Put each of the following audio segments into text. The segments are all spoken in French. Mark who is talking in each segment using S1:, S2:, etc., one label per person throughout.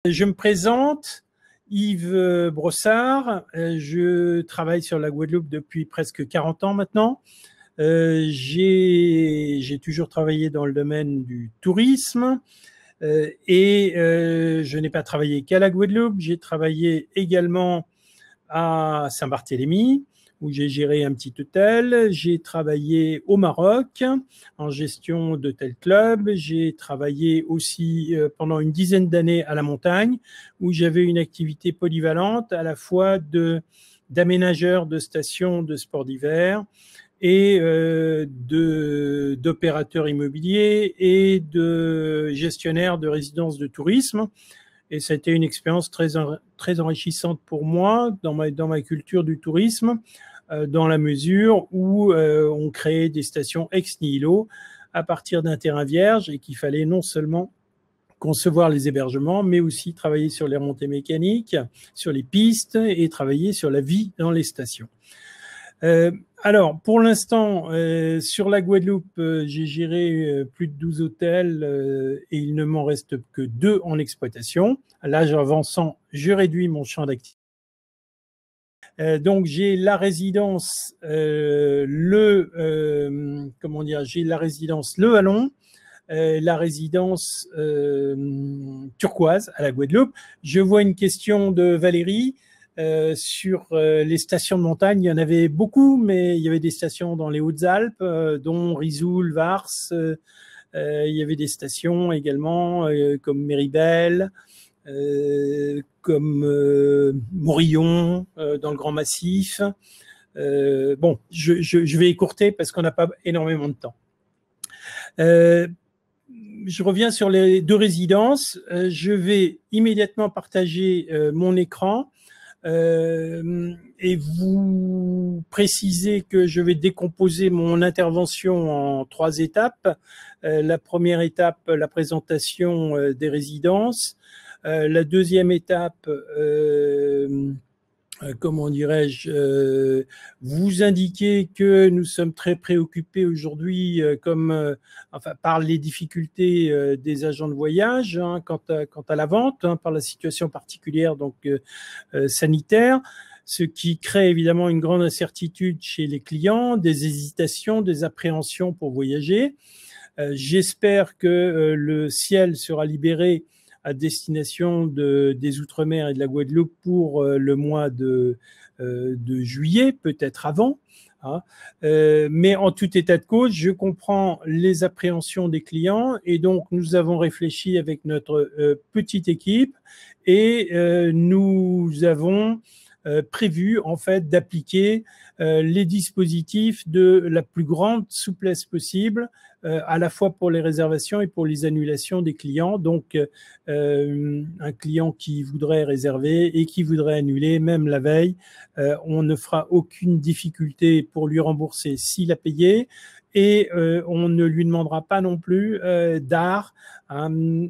S1: Je me présente, Yves Brossard, je travaille sur la Guadeloupe depuis presque 40 ans maintenant. J'ai toujours travaillé dans le domaine du tourisme et je n'ai pas travaillé qu'à la Guadeloupe, j'ai travaillé également à Saint-Barthélemy, où j'ai géré un petit hôtel. J'ai travaillé au Maroc en gestion d'hôtel club. J'ai travaillé aussi pendant une dizaine d'années à la montagne, où j'avais une activité polyvalente à la fois d'aménageur de stations de sport d'hiver et d'opérateur immobilier et de gestionnaire de résidences de tourisme. Et ça a été une expérience très enrichissante pour moi dans ma culture du tourisme, dans la mesure où on créait des stations ex nihilo à partir d'un terrain vierge et qu'il fallait non seulement concevoir les hébergements, mais aussi travailler sur les remontées mécaniques, sur les pistes et travailler sur la vie dans les stations. Alors, pour l'instant, sur la Guadeloupe, j'ai géré plus de 12 hôtels et il ne m'en reste que 2 en exploitation. À l'âge avançant, je réduis mon champ d'activité. Donc, j'ai la résidence, j'ai la résidence Le Vallon, la résidence turquoise à la Guadeloupe. Je vois une question de Valérie. Sur les stations de montagne, il y en avait beaucoup, mais il y avait des stations dans les Hautes-Alpes, dont Risoul, Vars. Il y avait des stations également comme Méribel, comme Morillon, dans le Grand Massif. Bon, je vais écourter parce qu'on n'a pas énormément de temps. Je reviens sur les 2 résidences. Je vais immédiatement partager mon écran. Et vous précisez que je vais décomposer mon intervention en 3 étapes. La première étape, la présentation des résidences. La deuxième étape, comment dirais-je, vous indiquer que nous sommes très préoccupés aujourd'hui par les difficultés des agents de voyage quant à la vente, par la situation particulière sanitaire, ce qui crée évidemment une grande incertitude chez les clients, des hésitations, des appréhensions pour voyager. J'espère que le ciel sera libéré à destination des Outre-mer et de la Guadeloupe pour le mois de juillet, peut-être avant. Mais en tout état de cause, je comprends les appréhensions des clients et donc nous avons réfléchi avec notre petite équipe et nous avons prévu en fait d'appliquer les dispositifs de la plus grande souplesse possible, à la fois pour les réservations et pour les annulations des clients. Donc, un client qui voudrait réserver et qui voudrait annuler, même la veille, on ne fera aucune difficulté pour lui rembourser s'il a payé. Et on ne lui demandera pas non plus d'art,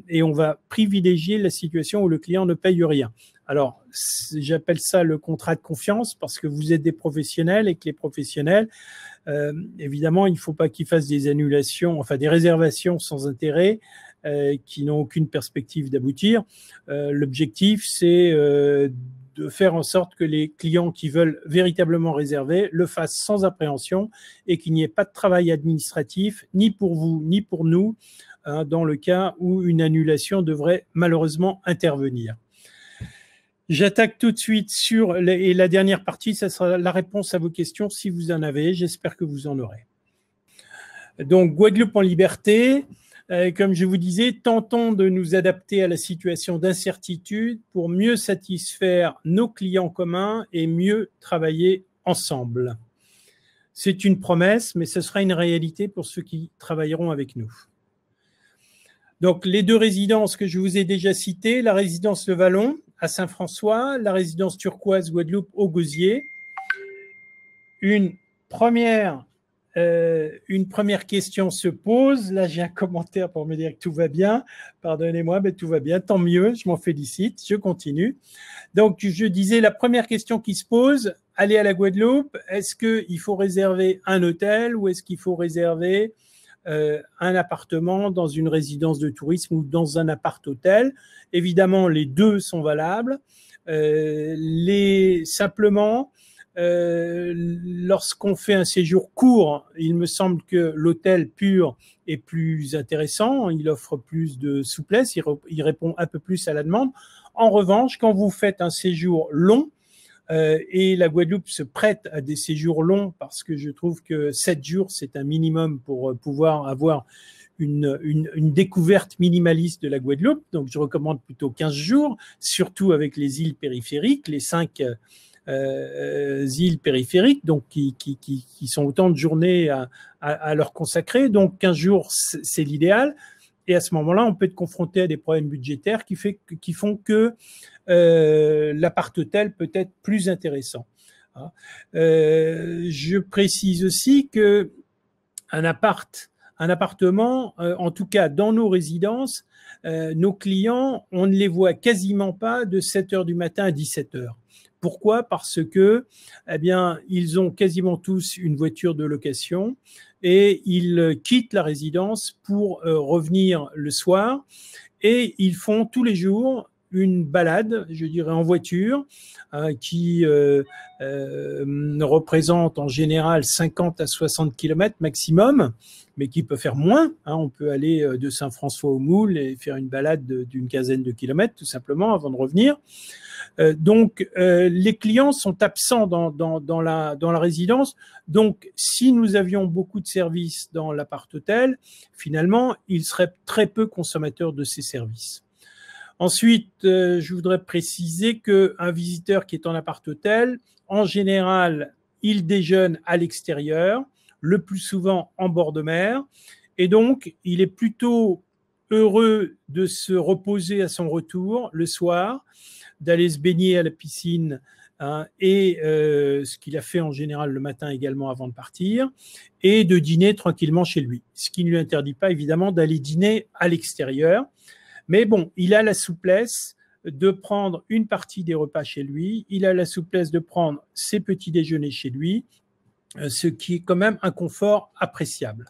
S1: et on va privilégier la situation où le client ne paye rien. Alors, j'appelle ça le contrat de confiance parce que vous êtes des professionnels et que les professionnels, évidemment, il ne faut pas qu'ils fassent des annulations, enfin des réservations sans intérêt qui n'ont aucune perspective d'aboutir. L'objectif, c'est de faire en sorte que les clients qui veulent véritablement réserver le fassent sans appréhension et qu'il n'y ait pas de travail administratif, ni pour vous, ni pour nous, dans le cas où une annulation devrait malheureusement intervenir. J'attaque tout de suite et la dernière partie, ça sera la réponse à vos questions si vous en avez. J'espère que vous en aurez. Donc, Guadeloupe en liberté. Comme je vous disais, tentons de nous adapter à la situation d'incertitude pour mieux satisfaire nos clients communs et mieux travailler ensemble. C'est une promesse, mais ce sera une réalité pour ceux qui travailleront avec nous. Donc, les 2 résidences que je vous ai déjà citées, la résidence Le Vallon à Saint-François, la résidence turquoise Guadeloupe au Gosier. Une première question se pose. Là, j'ai un commentaire pour me dire que tout va bien. Pardonnez-moi, mais tout va bien. Tant mieux, je m'en félicite. Je continue. Donc, je disais, la première question qui se pose, aller à la Guadeloupe, est-ce qu'il faut réserver un hôtel ou est-ce qu'il faut réserver un appartement dans une résidence de tourisme ou dans un appart-hôtel. Évidemment, les deux sont valables. Simplement, lorsqu'on fait un séjour court, il me semble que l'hôtel pur est plus intéressant, il offre plus de souplesse, il répond un peu plus à la demande. En revanche, quand vous faites un séjour long, et la Guadeloupe se prête à des séjours longs parce que je trouve que 7 jours, c'est un minimum pour pouvoir avoir une découverte minimaliste de la Guadeloupe. Donc, je recommande plutôt 15 jours, surtout avec les îles périphériques, les 5 îles périphériques, donc qui sont autant de journées à leur consacrer. Donc, 15 jours, c'est l'idéal. Et à ce moment-là, on peut être confronté à des problèmes budgétaires qui font que l'appart-hôtel peut être plus intéressant. Je précise aussi que un appartement, en tout cas dans nos résidences, nos clients, on ne les voit quasiment pas de 7 heures du matin à 17 heures. Pourquoi? Parce que, eh bien, ils ont quasiment tous une voiture de location et ils quittent la résidence pour revenir le soir et ils font tous les jours une balade, je dirais en voiture, qui représente en général 50 à 60 km maximum, mais qui peut faire moins. On peut aller de Saint-François aux Moules et faire une balade d'une quinzaine de kilomètres tout simplement avant de revenir. Donc, les clients sont absents dans la résidence. Donc, si nous avions beaucoup de services dans l'appart-hôtel, finalement, ils seraient très peu consommateurs de ces services. Ensuite, je voudrais préciser qu'un visiteur qui est en appart-hôtel, en général, il déjeune à l'extérieur, le plus souvent en bord de mer, et donc il est plutôt heureux de se reposer à son retour le soir, d'aller se baigner à la piscine, et ce qu'il a fait en général le matin également avant de partir, et de dîner tranquillement chez lui. Ce qui ne lui interdit pas évidemment d'aller dîner à l'extérieur. Mais bon, il a la souplesse de prendre une partie des repas chez lui, il a la souplesse de prendre ses petits déjeuners chez lui, ce qui est quand même un confort appréciable.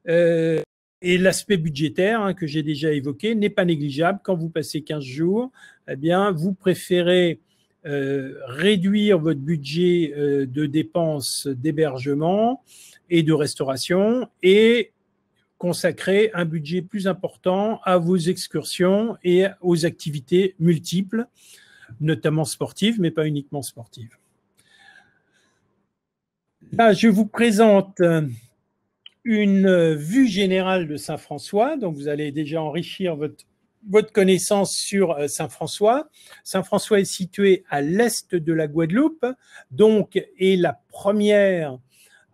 S1: Et l'aspect budgétaire que j'ai déjà évoqué n'est pas négligeable. Quand vous passez 15 jours, eh bien, vous préférez réduire votre budget de dépenses d'hébergement et de restauration et consacrer un budget plus important à vos excursions et aux activités multiples, notamment sportives, mais pas uniquement sportives. Là, je vous présente une vue générale de Saint-François. Donc, vous allez déjà enrichir votre connaissance sur Saint-François. Saint-François est situé à l'est de la Guadeloupe, donc est la première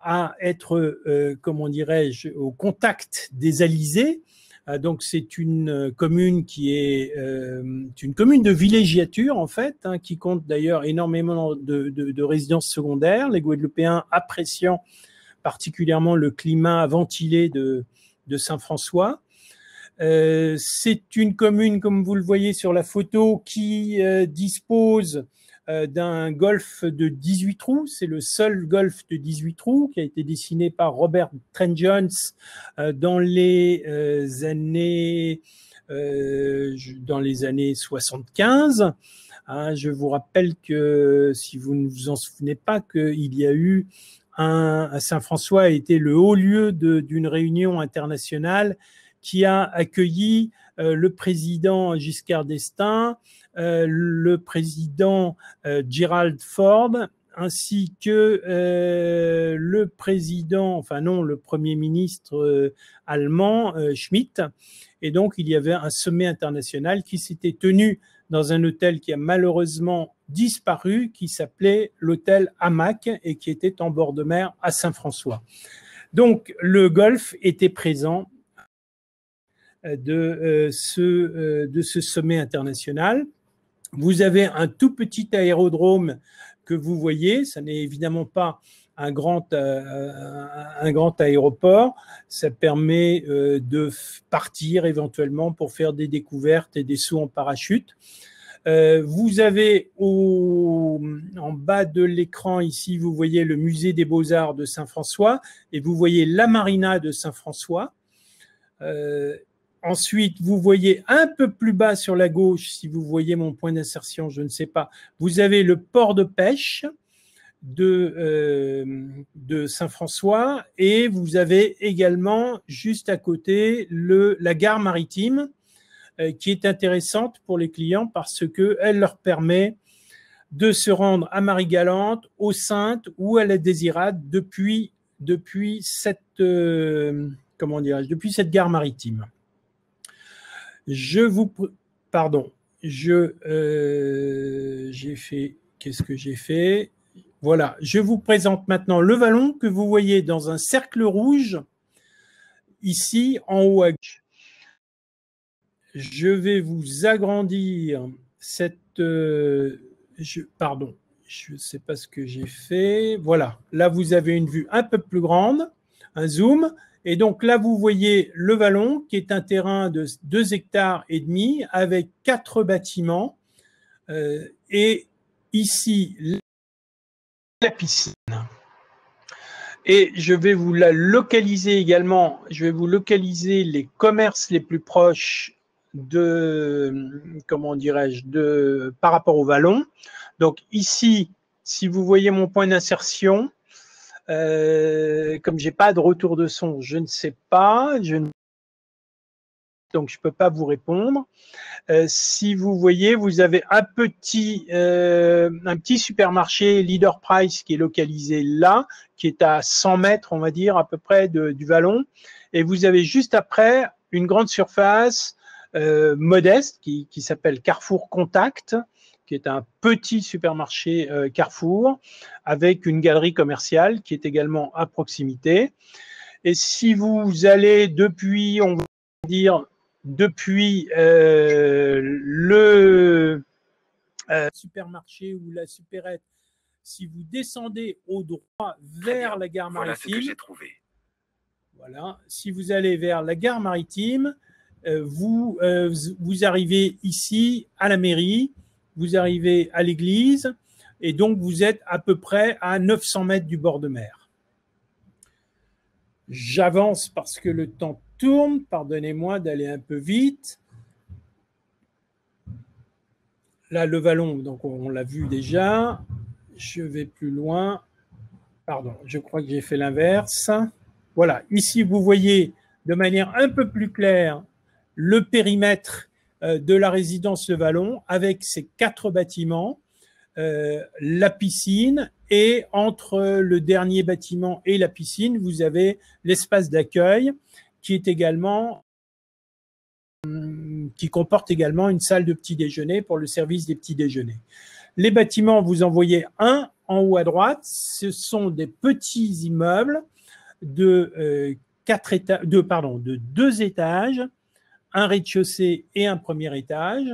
S1: à être, comment dirais-je, au contact des alizés. Donc, c'est une commune qui est une commune de villégiature, en fait, qui compte d'ailleurs énormément de résidences secondaires, les Guadeloupéens appréciant particulièrement le climat ventilé de Saint-François. C'est une commune, comme vous le voyez sur la photo, qui dispose d'un golfe de 18 trous. C'est le seul golfe de 18 trous qui a été dessiné par Robert Trent Jones dans les années 75. Je vous rappelle que, si vous ne vous en souvenez pas, qu'il y a eu Saint-François a été le haut lieu d'une réunion internationale qui a accueilli le président Giscard d'Estaing, le président Gerald Ford, ainsi que le premier ministre allemand Schmidt. Et donc, il y avait un sommet international qui s'était tenu dans un hôtel qui a malheureusement disparu, qui s'appelait l'hôtel Hamac et qui était en bord de mer à Saint-François. Donc, le golfe était présent de ce sommet international. Vous avez un tout petit aérodrome que vous voyez, ça n'est évidemment pas un grand aéroport, ça permet de partir éventuellement pour faire des découvertes et des sauts en parachute. Vous avez en bas de l'écran ici, vous voyez le musée des Beaux-Arts de Saint-François et vous voyez la marina de Saint-François. Ensuite, vous voyez un peu plus bas sur la gauche, si vous voyez mon point d'insertion, je ne sais pas, vous avez le port de pêche de Saint-François et vous avez également juste à côté la gare maritime qui est intéressante pour les clients parce qu'elle leur permet de se rendre à Marie-Galante, aux Saintes ou à la Désirade depuis cette gare maritime. Pardon, j'ai fait, qu'est-ce que j'ai fait? Voilà, je vous présente maintenant le vallon que vous voyez dans un cercle rouge ici en haut à gauche. Je vais vous agrandir pardon, je ne sais pas ce que j'ai fait. Voilà, là vous avez une vue un peu plus grande, un zoom. Et donc là, vous voyez le vallon qui est un terrain de 2,5 hectares avec 4 bâtiments. Et ici, la piscine. Et je vais vous la localiser également. Je vais vous localiser les commerces les plus proches par rapport au vallon. Donc ici, si vous voyez mon point d'insertion, comme j'ai pas de retour de son, je ne sais pas, donc je peux pas vous répondre. Si vous voyez, vous avez un petit supermarché Leader Price qui est localisé là, qui est à 100 mètres, on va dire, à peu près du vallon. Et vous avez juste après une grande surface modeste qui s'appelle Carrefour Contact, qui est un petit supermarché Carrefour avec une galerie commerciale qui est également à proximité. Et si vous allez depuis, on va dire, depuis le supermarché ou la supérette, si vous descendez au droit vers la gare maritime, voilà ce que j'ai trouvé. Voilà, si vous allez vers la gare maritime, vous arrivez ici à la mairie, vous arrivez à l'église, et donc vous êtes à peu près à 900 mètres du bord de mer. J'avance parce que le temps tourne, pardonnez-moi d'aller un peu vite. Là, le vallon, donc on l'a vu déjà. Je vais plus loin. Pardon, je crois que j'ai fait l'inverse. Voilà, ici, vous voyez de manière un peu plus claire le périmètre de la résidence Le Vallon avec ses 4 bâtiments, la piscine, et entre le dernier bâtiment et la piscine, vous avez l'espace d'accueil qui comporte également une salle de petit déjeuner pour le service des petits déjeuners. Les bâtiments, vous en voyez un en haut à droite, ce sont des petits immeubles de 2 étages, un rez-de-chaussée et un premier étage.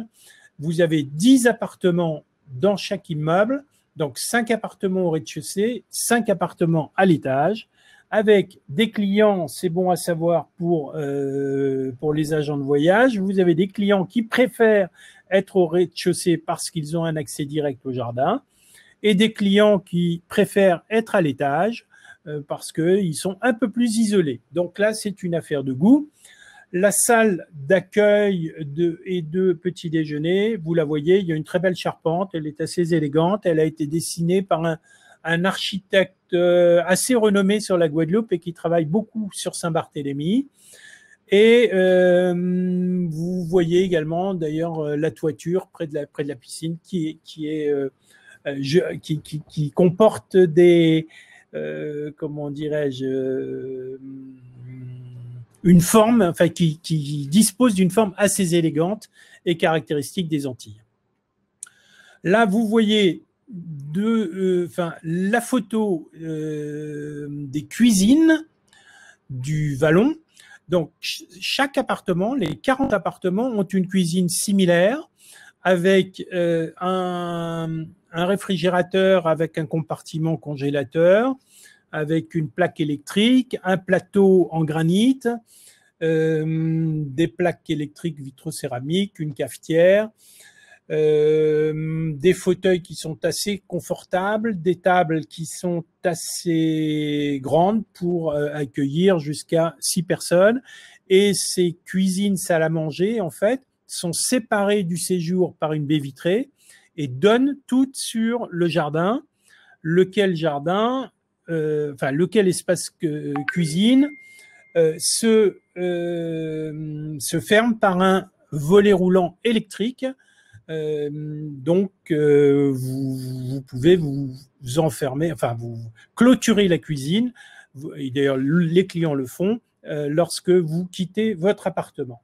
S1: Vous avez 10 appartements dans chaque immeuble, donc 5 appartements au rez-de-chaussée, 5 appartements à l'étage, avec des clients, c'est bon à savoir pour les agents de voyage, vous avez des clients qui préfèrent être au rez-de-chaussée parce qu'ils ont un accès direct au jardin, et des clients qui préfèrent être à l'étage parce qu'ils sont un peu plus isolés. Donc là, c'est une affaire de goût. La salle d'accueil et de petit déjeuner, vous la voyez, il y a une très belle charpente, elle est assez élégante, elle a été dessinée par un architecte assez renommé sur la Guadeloupe et qui travaille beaucoup sur Saint-Barthélemy. Et vous voyez également d'ailleurs la toiture près de la piscine qui comporte des comment dirais-je une forme, enfin qui dispose d'une forme assez élégante et caractéristique des Antilles. Là, vous voyez la photo des cuisines du Vallon. Donc, chaque appartement, les 40 appartements ont une cuisine similaire avec un réfrigérateur avec un compartiment congélateur, avec une plaque électrique, un plateau en granit, des plaques électriques vitrocéramiques, une cafetière. des fauteuils qui sont assez confortables, des tables qui sont assez grandes pour accueillir jusqu'à 6 personnes. Et ces cuisines salle à manger, en fait, sont séparées du séjour par une baie vitrée et donnent toutes sur le jardin, lequel espace cuisine se ferme par un volet roulant électrique. Vous pouvez vous enfermer, enfin vous clôturer la cuisine, et d'ailleurs les clients le font lorsque vous quittez votre appartement.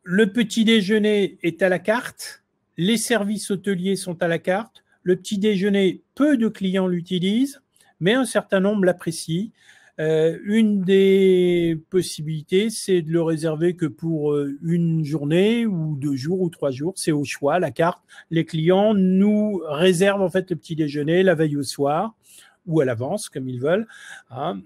S1: Le petit déjeuner est à la carte, les services hôteliers sont à la carte, le petit déjeuner, peu de clients l'utilisent, mais un certain nombre l'apprécient. Une des possibilités, c'est de le réserver que pour une journée ou 2 jours ou 3 jours, c'est au choix, la carte. Les clients nous réservent en fait le petit déjeuner la veille au soir ou à l'avance, comme ils veulent. Hein.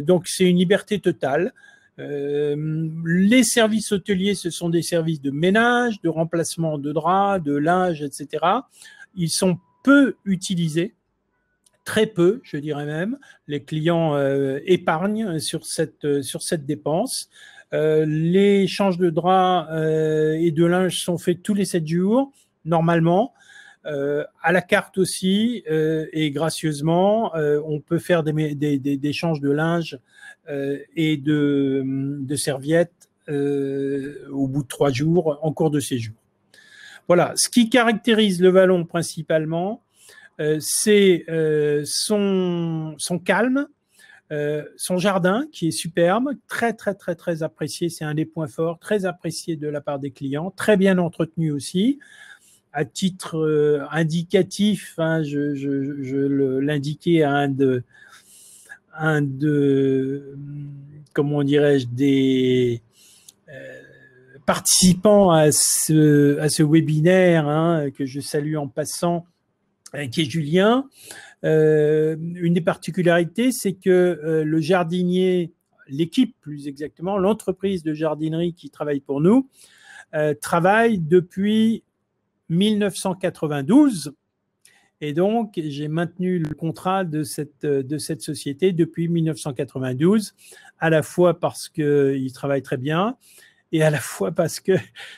S1: Donc c'est une liberté totale. Les services hôteliers, ce sont des services de ménage, de remplacement de draps, de linge, etc. Ils sont peu utilisés, très peu, je dirais même. Les clients épargnent sur cette dépense. Les échanges de draps et de linge sont faits tous les 7 jours, normalement. À la carte aussi, et gracieusement, on peut faire des échanges de linge et de serviettes au bout de 3 jours en cours de séjour. Voilà, ce qui caractérise le Vallon principalement, c'est son calme, son jardin qui est superbe, très très très très apprécié, c'est un des points forts, très apprécié de la part des clients, très bien entretenu aussi. À titre indicatif, hein, je l'indiquais à un de comment dirais-je, des participants à ce webinaire, hein, que je salue en passant, qui est Julien. Une des particularités, c'est que le jardinier, l'équipe plus exactement, l'entreprise de jardinerie qui travaille pour nous, travaille depuis 1992. Et donc, j'ai maintenu le contrat de cette société depuis 1992, à la fois parce qu'ils travaillent très bien et à la fois parce que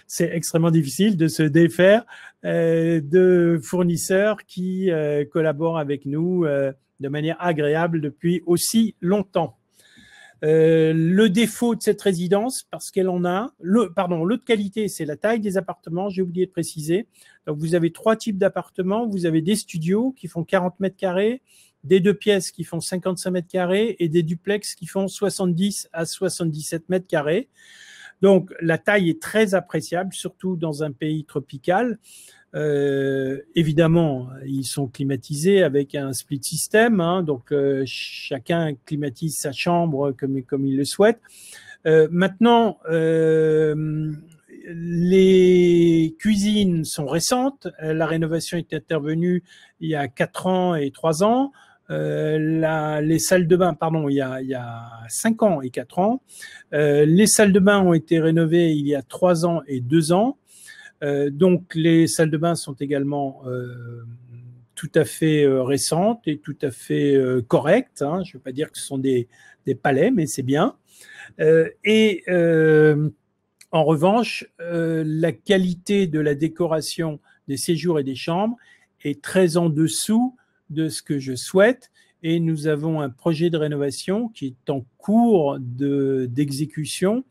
S1: c'est extrêmement difficile de se défaire de fournisseurs qui collaborent avec nous de manière agréable depuis aussi longtemps. Le défaut de cette résidence, parce qu'elle en a, l'autre qualité, c'est la taille des appartements, j'ai oublié de préciser. Donc, vous avez 3 types d'appartements. Vous avez des studios qui font 40 mètres carrés, des 2 pièces qui font 55 mètres carrés et des duplex qui font 70 à 77 mètres carrés. Donc, la taille est très appréciable, surtout dans un pays tropical. Évidemment, ils sont climatisés avec un split system, hein, donc chacun climatise sa chambre comme il le souhaite. Maintenant, les cuisines sont récentes. La rénovation est intervenue il y a 4 ans et 3 ans. Les salles de bain, pardon, il y a 5 ans et 4 ans. Les salles de bain ont été rénovées il y a 3 ans et 2 ans. Donc, les salles de bain sont également tout à fait récentes et tout à fait correctes. Hein. Je ne veux pas dire que ce sont des palais, mais c'est bien. En revanche, la qualité de la décoration des séjours et des chambres est très en dessous de ce que je souhaite. Et nous avons un projet de rénovation qui est en cours d'exécution,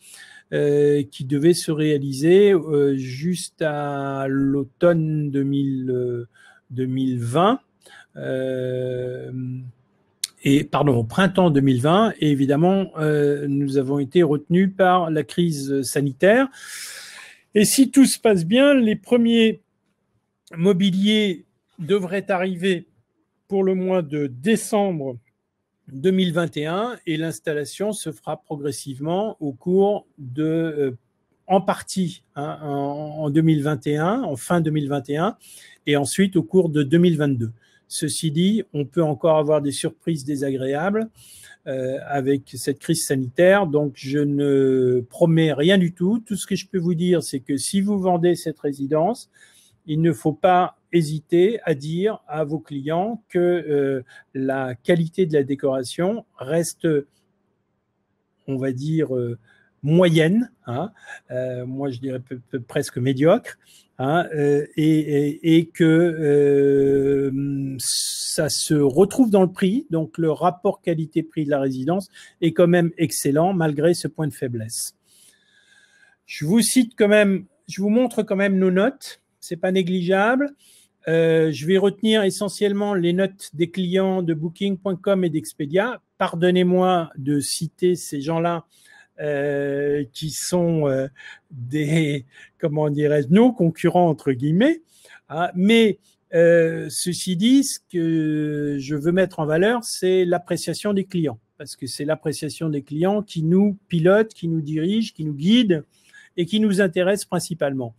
S1: qui devait se réaliser juste à l'automne 2020, au printemps 2020. Et évidemment, nous avons été retenus par la crise sanitaire. Et si tout se passe bien, les premiers mobiliers devraient arriver pour le mois de décembre 2021 et l'installation se fera progressivement au cours de en partie en 2021, en fin 2021, et ensuite au cours de 2022. Ceci dit, on peut encore avoir des surprises désagréables avec cette crise sanitaire, donc je ne promets rien du tout. Tout ce que je peux vous dire, c'est que si vous vendez cette résidence, il ne faut pas hésiter à dire à vos clients que la qualité de la décoration reste, on va dire, moyenne, moi je dirais presque médiocre, et que ça se retrouve dans le prix, donc le rapport qualité-prix de la résidence est quand même excellent malgré ce point de faiblesse. Je vous montre quand même nos notes, c'est pas négligeable. Je vais retenir essentiellement les notes des clients de Booking.com et d'Expedia. Pardonnez-moi de citer ces gens-là qui sont des, comment dirais-je, nos concurrents entre guillemets. Mais ceci dit, ce que je veux mettre en valeur, c'est l'appréciation des clients, parce que c'est l'appréciation des clients qui nous pilote, qui nous dirige, qui nous guide et qui nous intéresse principalement.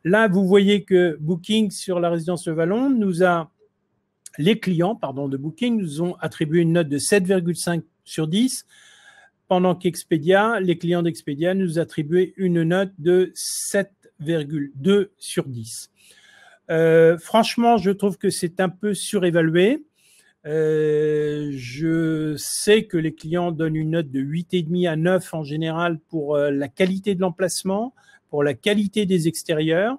S1: Là, vous voyez que Booking sur la résidence Le Vallon les clients de Booking nous ont attribué une note de 7,5 sur 10, pendant qu'Expedia, les clients d'Expedia nous attribuaient une note de 7,2 sur 10. Franchement, je trouve que c'est un peu surévalué. Je sais que les clients donnent une note de 8,5 à 9 en général pour la qualité de l'emplacement, pour la qualité des extérieurs,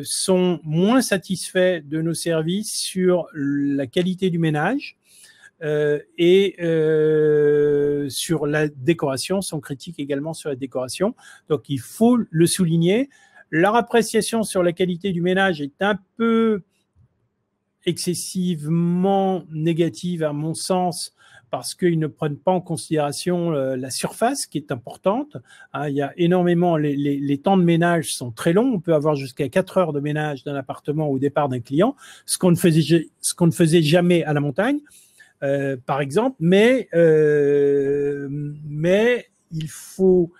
S1: sont moins satisfaits de nos services sur la qualité du ménage et sur la décoration, sont critiques également sur la décoration. Donc, il faut le souligner. Leur appréciation sur la qualité du ménage est un peu excessivement négative à mon sens, parce qu'ils ne prennent pas en considération la surface qui est importante. Il y a énormément, les temps de ménage sont très longs. On peut avoir jusqu'à 4 heures de ménage d'un appartement au départ d'un client, ce qu'on ne faisait jamais à la montagne, par exemple. Mais il faut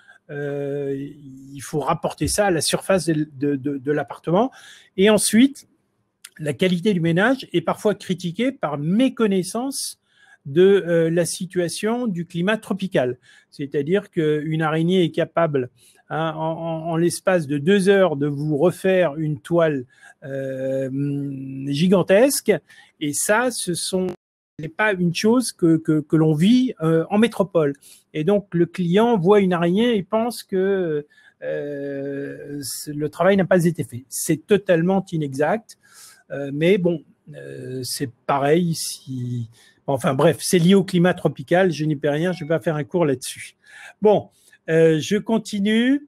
S1: rapporter ça à la surface de l'appartement. Et ensuite, la qualité du ménage est parfois critiquée par méconnaissance de la situation du climat tropical. C'est-à-dire qu'une araignée est capable, en l'espace de 2 heures, de vous refaire une toile gigantesque. Et ça, ce n'est pas une chose que l'on vit en métropole. Et donc, le client voit une araignée et pense que le travail n'a pas été fait. C'est totalement inexact. Mais bon, c'est pareil si... Enfin bref, c'est lié au climat tropical, je n'y peux rien, je ne vais pas faire un cours là-dessus. Bon, je continue.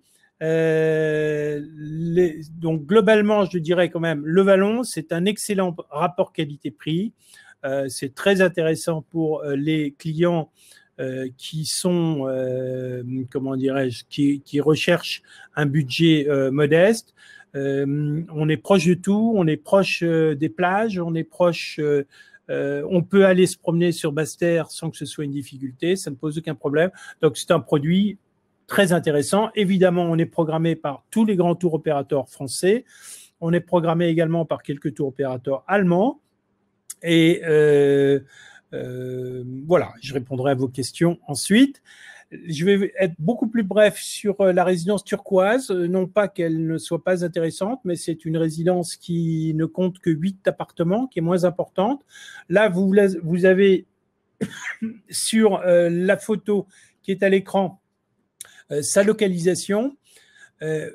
S1: Donc globalement, je dirais quand même, Le Vallon, c'est un excellent rapport qualité-prix. C'est très intéressant pour les clients qui sont, comment dirais-je, qui recherchent un budget modeste. On est proche de tout, on est proche des plages, on est proche, on peut aller se promener sur Basse-Terre sans que ce soit une difficulté, ça ne pose aucun problème. Donc c'est un produit très intéressant. Évidemment, on est programmé par tous les grands tours opérateurs français, on est programmé également par quelques tours opérateurs allemands. Et voilà, je répondrai à vos questions ensuite. Je vais être beaucoup plus bref sur la résidence turquoise. Non pas qu'elle ne soit pas intéressante, mais c'est une résidence qui ne compte que 8 appartements, qui est moins importante. Là, vous avez sur la photo qui est à l'écran sa localisation.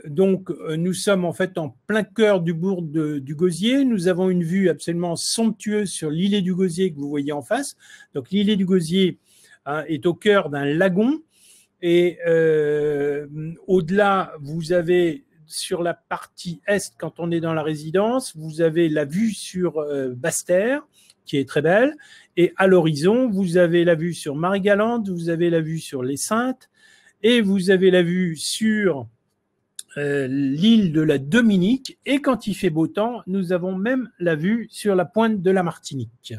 S1: Donc, nous sommes en fait en plein cœur du bourg du Gosier. Nous avons une vue absolument somptueuse sur l'îlet du Gosier que vous voyez en face. Donc, l'îlet du Gosier est au cœur d'un lagon. Et au-delà, vous avez sur la partie est, quand on est dans la résidence, vous avez la vue sur Basse-Terre, qui est très belle. Et à l'horizon, vous avez la vue sur Marie-Galante, vous avez la vue sur les Saintes, et vous avez la vue sur l'île de la Dominique. Et quand il fait beau temps, nous avons même la vue sur la pointe de la Martinique.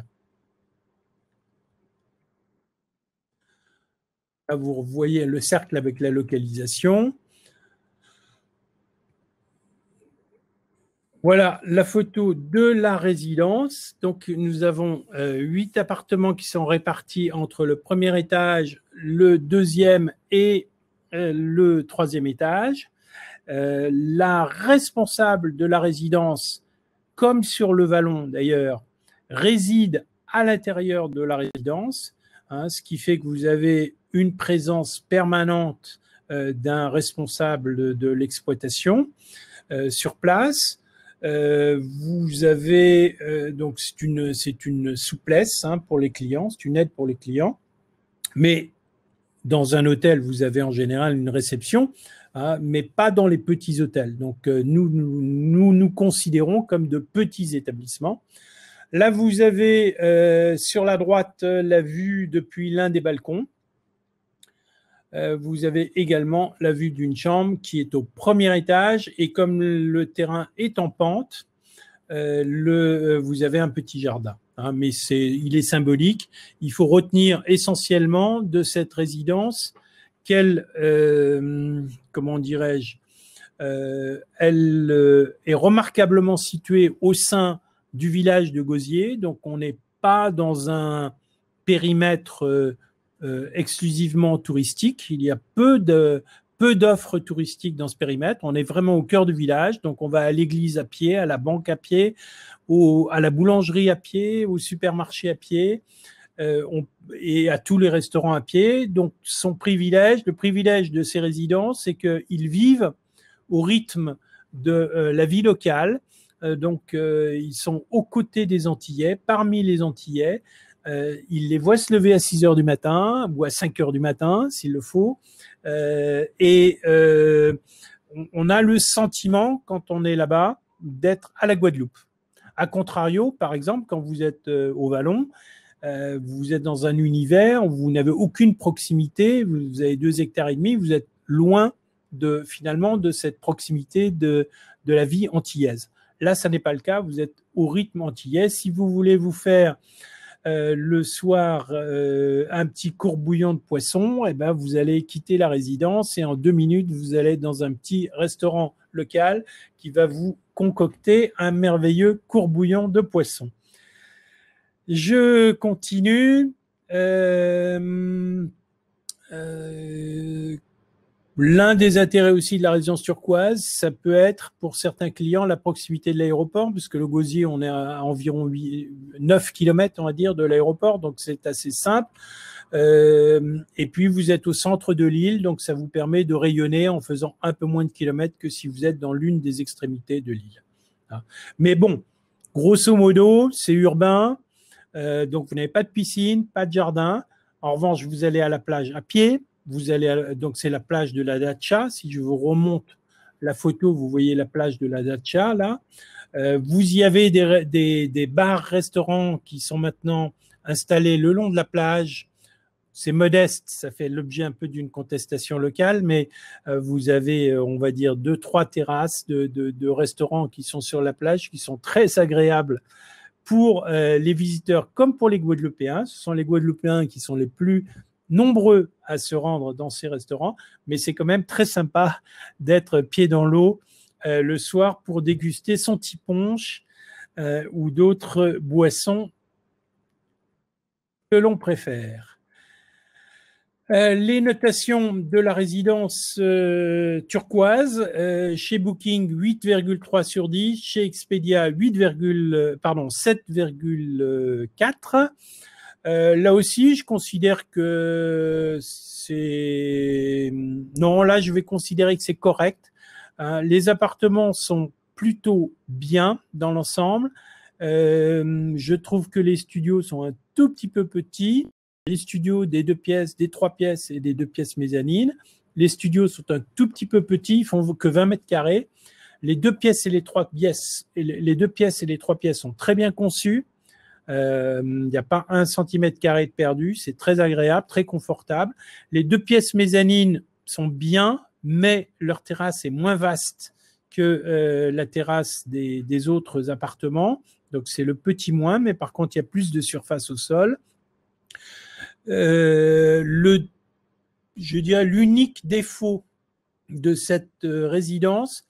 S1: Là, vous voyez le cercle avec la localisation. Voilà la photo de la résidence. Donc, nous avons 8 appartements qui sont répartis entre le premier étage, le deuxième et le troisième étage. La responsable de la résidence, comme sur le vallon d'ailleurs, réside à l'intérieur de la résidence, hein, ce qui fait que vous avez une présence permanente d'un responsable de l'exploitation sur place. Vous avez donc c'est une souplesse, hein, pour les clients, c'est une aide pour les clients, mais dans un hôtel, vous avez en général une réception, hein, mais pas dans les petits hôtels. Donc, nous considérons comme de petits établissements. Là, vous avez sur la droite la vue depuis l'un des balcons. Vous avez également la vue d'une chambre qui est au premier étage et comme le terrain est en pente, vous avez un petit jardin, hein, mais il est symbolique. Il faut retenir essentiellement de cette résidence qu'elle, comment dirais-je, elle est remarquablement située au sein du village de Gosier, donc on n'est pas dans un périmètre exclusivement touristique. Il y a peu d'offres touristiques dans ce périmètre. On est vraiment au cœur du village, donc on va à l'église à pied, à la banque à pied, à la boulangerie à pied, au supermarché à pied, et à tous les restaurants à pied. Donc le privilège de ces résidents, c'est qu'ils vivent au rythme de la vie locale. Donc ils sont aux côtés des Antillais, parmi les Antillais. Il les voit se lever à 6 heures du matin ou à 5 heures du matin, s'il le faut. On a le sentiment, quand on est là-bas, d'être à la Guadeloupe. A contrario, par exemple, quand vous êtes au Vallon, vous êtes dans un univers où vous n'avez aucune proximité, vous avez 2,5 hectares, vous êtes loin finalement de cette proximité de la vie antillaise. Là, ça n'est pas le cas, vous êtes au rythme antillais. Si vous voulez vous faire le soir un petit courbouillon de poisson, eh ben, vous allez quitter la résidence et en 2 minutes, vous allez dans un petit restaurant local qui va vous concocter un merveilleux courbouillon de poisson. Je continue. L'un des intérêts aussi de la résidence turquoise, ça peut être pour certains clients la proximité de l'aéroport, puisque le Gosier, on est à environ 9 km, on va dire, de l'aéroport, donc c'est assez simple. Et puis vous êtes au centre de l'île, donc ça vous permet de rayonner en faisant un peu moins de kilomètres que si vous êtes dans l'une des extrémités de l'île. Mais bon, grosso modo, c'est urbain, donc vous n'avez pas de piscine, pas de jardin. En revanche, vous allez à la plage à pied. Donc c'est la plage de la Dacha. Si je vous remonte la photo, vous voyez la plage de la Dacha là. Vous y avez des bars-restaurants qui sont maintenant installés le long de la plage. C'est modeste, ça fait l'objet un peu d'une contestation locale, mais vous avez, on va dire, 2-3 terrasses de restaurants qui sont sur la plage, qui sont très agréables pour les visiteurs comme pour les Guadeloupéens. Ce sont les Guadeloupéens qui sont les plus nombreux à se rendre dans ces restaurants, mais c'est quand même très sympa d'être pied dans l'eau le soir pour déguster son petit punch ou d'autres boissons que l'on préfère. Les notations de la résidence turquoise, chez Booking 8,3 sur 10, chez Expedia 7,4. Là aussi, je considère que c'est... Non, là, je vais considérer que c'est correct. Les appartements sont plutôt bien dans l'ensemble. Je trouve que les studios sont un tout petit peu petits. Les studios des 2 pièces, des 3 pièces et des 2 pièces mezzanines. Les studios sont un tout petit peu petits, ils font que 20 mètres carrés. Les 2 pièces et les 3 pièces, sont très bien conçus. Il n'y a pas 1 centimètre carré de perdu, c'est très agréable, très confortable. Les 2 pièces mezzanines sont bien, mais leur terrasse est moins vaste que la terrasse des autres appartements. Donc c'est le petit moins, mais par contre il y a plus de surface au sol. Je dirais l'unique défaut de cette résidence,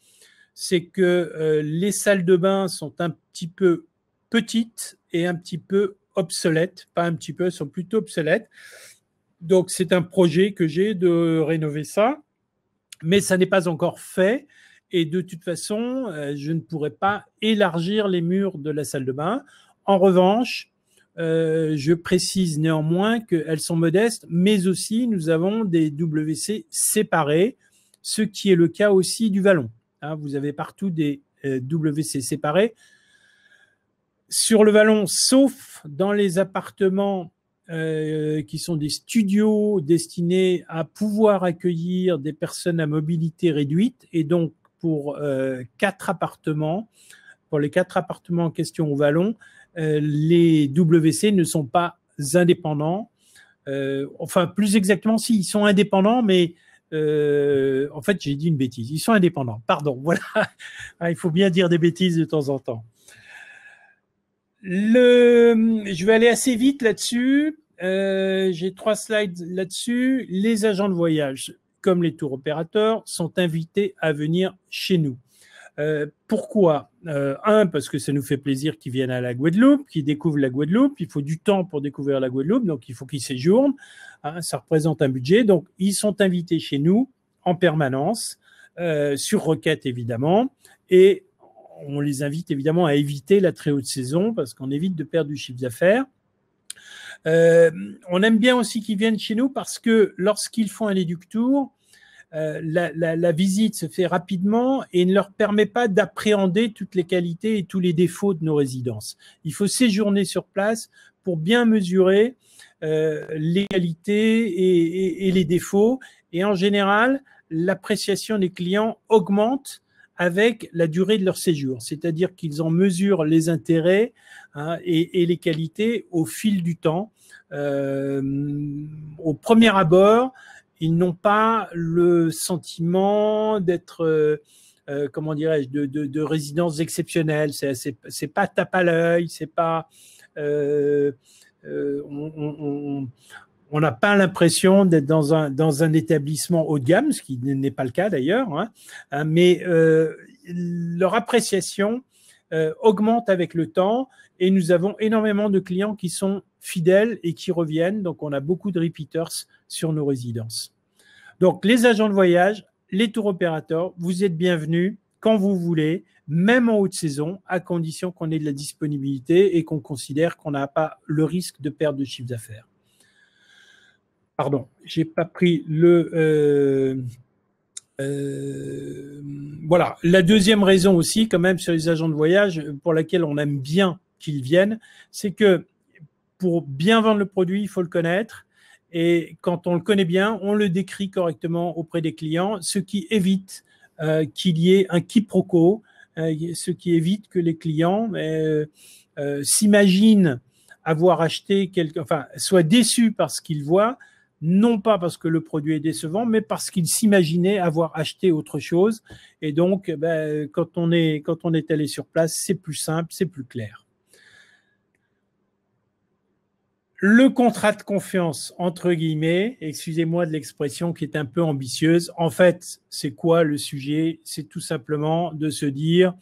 S1: c'est que les salles de bain sont un petit peu petites et un petit peu obsolètes. Pas un petit peu, elles sont plutôt obsolètes. Donc, c'est un projet que j'ai de rénover ça, mais ça n'est pas encore fait. Et de toute façon, je ne pourrais pas élargir les murs de la salle de bain. En revanche, je précise néanmoins qu'elles sont modestes, mais aussi nous avons des WC séparés, ce qui est le cas aussi du vallon. Hein, vous avez partout des WC séparés. Sur le vallon, sauf dans les appartements qui sont des studios destinés à pouvoir accueillir des personnes à mobilité réduite, et donc pour 4 appartements, pour les 4 appartements en question au vallon, les WC ne sont pas indépendants. Enfin, plus exactement, si, ils sont indépendants, mais en fait, j'ai dit une bêtise. Ils sont indépendants, pardon. Voilà, il faut bien dire des bêtises de temps en temps. Je vais aller assez vite là-dessus. J'ai 3 slides là-dessus. Les agents de voyage, comme les tours opérateurs, sont invités à venir chez nous. Pourquoi parce que ça nous fait plaisir qu'ils viennent à la Guadeloupe, qu'ils découvrent la Guadeloupe. Il faut du temps pour découvrir la Guadeloupe, donc il faut qu'ils séjournent. Hein, ça représente un budget. Donc, ils sont invités chez nous en permanence, sur requête évidemment. Et on les invite évidemment à éviter la très haute saison parce qu'on évite de perdre du chiffre d'affaires. On aime bien aussi qu'ils viennent chez nous parce que lorsqu'ils font un Éductour, la visite se fait rapidement et ne leur permet pas d'appréhender toutes les qualités et tous les défauts de nos résidences. Il faut séjourner sur place pour bien mesurer les qualités et les défauts. Et en général, l'appréciation des clients augmente avec la durée de leur séjour, c'est-à-dire qu'ils en mesurent les intérêts et les qualités au fil du temps. Au premier abord, ils n'ont pas le sentiment d'être, comment dirais-je, de résidence exceptionnelle. C'est pas tape à l'œil, c'est pas, on n'a pas l'impression d'être dans un établissement haut de gamme, ce qui n'est pas le cas d'ailleurs, hein, mais leur appréciation augmente avec le temps et nous avons énormément de clients qui sont fidèles et qui reviennent. Donc, on a beaucoup de repeaters sur nos résidences. Donc, les agents de voyage, les tours opérateurs, vous êtes bienvenus quand vous voulez, même en haute saison, à condition qu'on ait de la disponibilité et qu'on considère qu'on n'a pas le risque de perdre de chiffre d'affaires. Pardon, je n'ai pas pris le... voilà. La deuxième raison aussi, quand même, sur les agents de voyage, pour laquelle on aime bien qu'ils viennent, c'est que pour bien vendre le produit, il faut le connaître. Et quand on le connaît bien, on le décrit correctement auprès des clients, ce qui évite qu'il y ait un quiproquo, ce qui évite que les clients s'imaginent avoir acheté enfin, soient déçus par ce qu'ils voient, non pas parce que le produit est décevant, mais parce qu'ils s'imaginaient avoir acheté autre chose. Et donc, quand on est allé sur place, c'est plus simple, c'est plus clair. Le contrat de confiance, entre guillemets, excusez-moi de l'expression qui est un peu ambitieuse. En fait, c'est quoi le sujet? C'est tout simplement de se dire,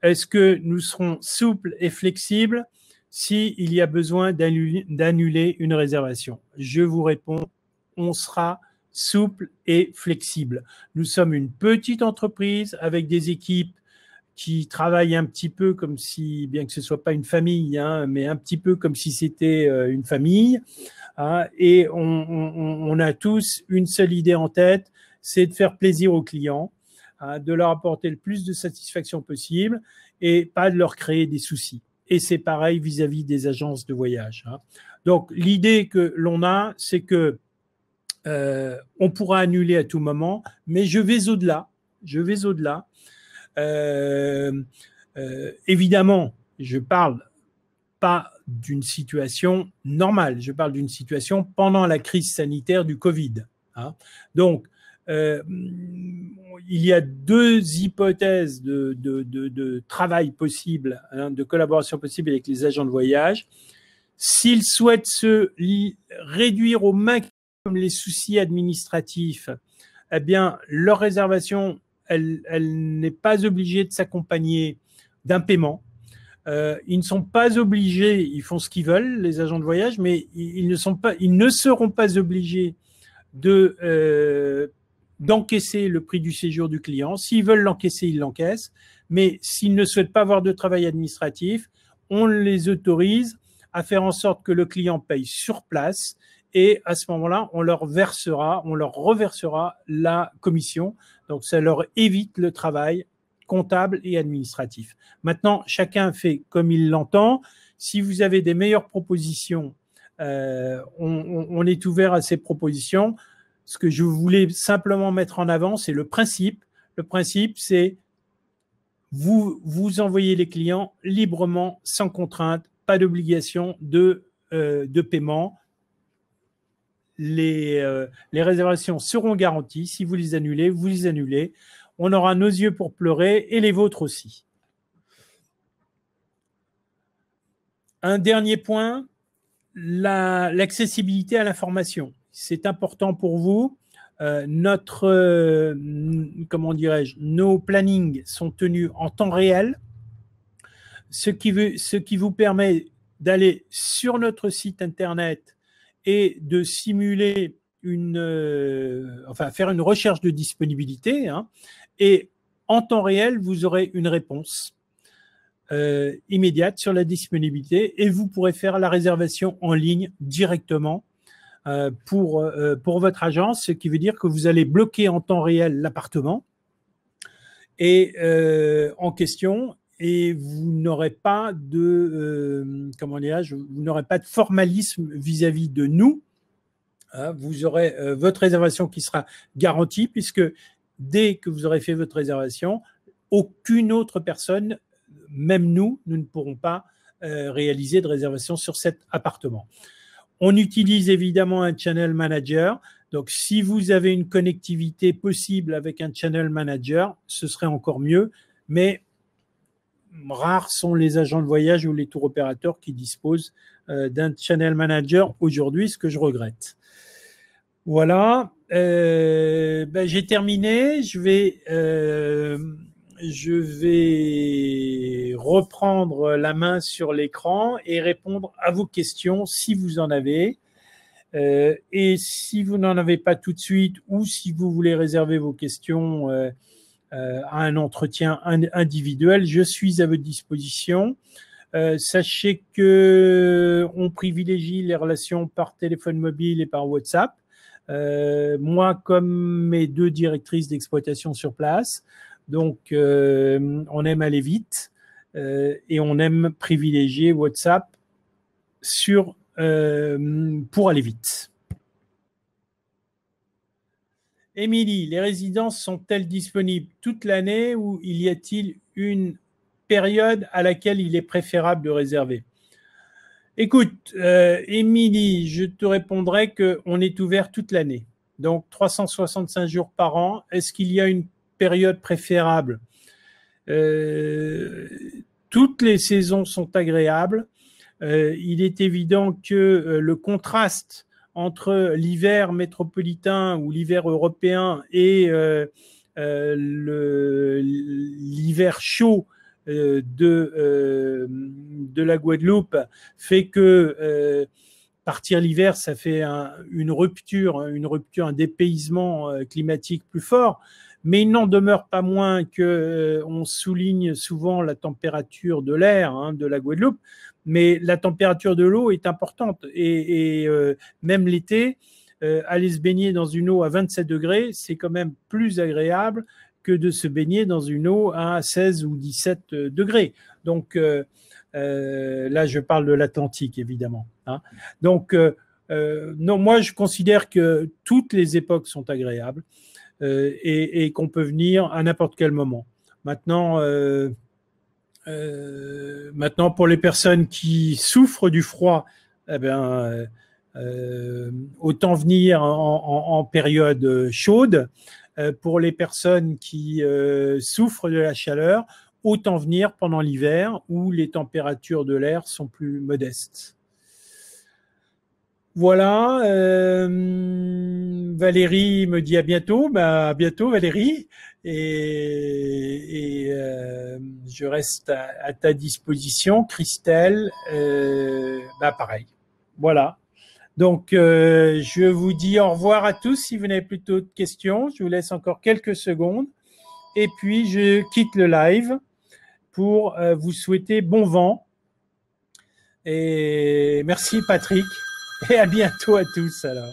S1: est-ce que nous serons souples et flexibles s'il y a besoin d'annuler une réservation? Je vous réponds, on sera souple et flexible. Nous sommes une petite entreprise avec des équipes qui travaillent un petit peu comme si, bien que ce ne soit pas une famille, hein, mais un petit peu comme si c'était une famille. Hein, et on a tous une seule idée en tête, c'est de faire plaisir aux clients, hein, de leur apporter le plus de satisfaction possible et pas de leur créer des soucis. Et c'est pareil vis-à-vis des agences de voyage. Hein. Donc, l'idée que l'on a, c'est que on pourra annuler à tout moment, mais je vais au-delà. Je vais au-delà. Évidemment, je parle pas d'une situation normale, je parle d'une situation pendant la crise sanitaire du Covid. Hein. Donc, il y a 2 hypothèses de travail possible, hein, de collaboration possible avec les agents de voyage. S'ils souhaitent se réduire au maximum les soucis administratifs, eh bien, leur réservation, elle n'est pas obligée de s'accompagner d'un paiement. Ils ne sont pas obligés, ils font ce qu'ils veulent, les agents de voyage, mais ils ne seront pas obligés d'encaisser le prix du séjour du client. S'ils veulent l'encaisser, ils l'encaissent. Mais s'ils ne souhaitent pas avoir de travail administratif, on les autorise à faire en sorte que le client paye sur place. Et à ce moment-là, on leur reversera la commission. Donc, ça leur évite le travail comptable et administratif. Maintenant, chacun fait comme il l'entend. Si vous avez des meilleures propositions, on est ouvert à ces propositions. Ce que je voulais simplement mettre en avant, c'est le principe. Le principe, c'est vous envoyez les clients librement, sans contrainte, pas d'obligation de paiement. Les réservations seront garanties. Si vous les annulez, vous les annulez. On aura nos yeux pour pleurer et les vôtres aussi. Un dernier point, l'accessibilité à l'information. C'est important pour vous. Comment dirais-je, nos plannings sont tenus en temps réel, ce qui vous permet d'aller sur notre site internet et de simuler faire une recherche de disponibilité, hein, et en temps réel, vous aurez une réponse immédiate sur la disponibilité et vous pourrez faire la réservation en ligne directement pour votre agence, ce qui veut dire que vous allez bloquer en temps réel l'appartement et en question, et vous n'aurez pas de vous n'aurez pas de formalisme vis-à-vis de nous. Vous aurez votre réservation qui sera garantie, puisque dès que vous aurez fait votre réservation, aucune autre personne, même nous ne pourrons pas réaliser de réservation sur cet appartement. On utilise évidemment un channel manager. Donc, si vous avez une connectivité possible avec un channel manager, ce serait encore mieux. Mais rares sont les agents de voyage ou les tour opérateurs qui disposent d'un channel manager aujourd'hui, ce que je regrette. Voilà. J'ai terminé. Je vais reprendre la main sur l'écran et répondre à vos questions si vous en avez. Et si vous n'en avez pas tout de suite, ou si vous voulez réserver vos questions à un entretien individuel, je suis à votre disposition. Sachez qu'on privilégie les relations par téléphone mobile et par WhatsApp. Moi, comme mes deux directrices d'exploitation sur place. Donc, on aime aller vite et on aime privilégier WhatsApp pour aller vite. Émilie, les résidences sont-elles disponibles toute l'année ou y a-t-il une période à laquelle il est préférable de réserver? Écoute, Émilie, je te répondrai qu'on est ouvert toute l'année, donc 365 jours par an. Est-ce qu'il y a une période préférable? Toutes les saisons sont agréables. Il est évident que le contraste entre l'hiver métropolitain ou l'hiver européen et l'hiver chaud de la Guadeloupe fait que partir l'hiver, ça fait une rupture, un dépaysement climatique plus fort. Mais il n'en demeure pas moins qu'on souligne souvent la température de l'air de la Guadeloupe, mais la température de l'eau est importante. Et même l'été, aller se baigner dans une eau à 27 degrés, c'est quand même plus agréable que de se baigner dans une eau à 16 ou 17 degrés. Donc là, je parle de l'Atlantique, évidemment. Donc, non, moi, je considère que toutes les époques sont agréables. Et qu'on peut venir à n'importe quel moment. Maintenant, pour les personnes qui souffrent du froid, autant venir en période chaude. Pour les personnes qui souffrent de la chaleur, autant venir pendant l'hiver où les températures de l'air sont plus modestes. Voilà. Valérie me dit à bientôt. Bah, à bientôt, Valérie. Je reste à ta disposition, Christelle. Bah, pareil. Voilà. Donc, je vous dis au revoir à tous. Si vous n'avez plus d'autres questions, je vous laisse encore quelques secondes. Et puis, je quitte le live pour vous souhaiter bon vent. Et merci, Patrick. Et à bientôt à tous, alors.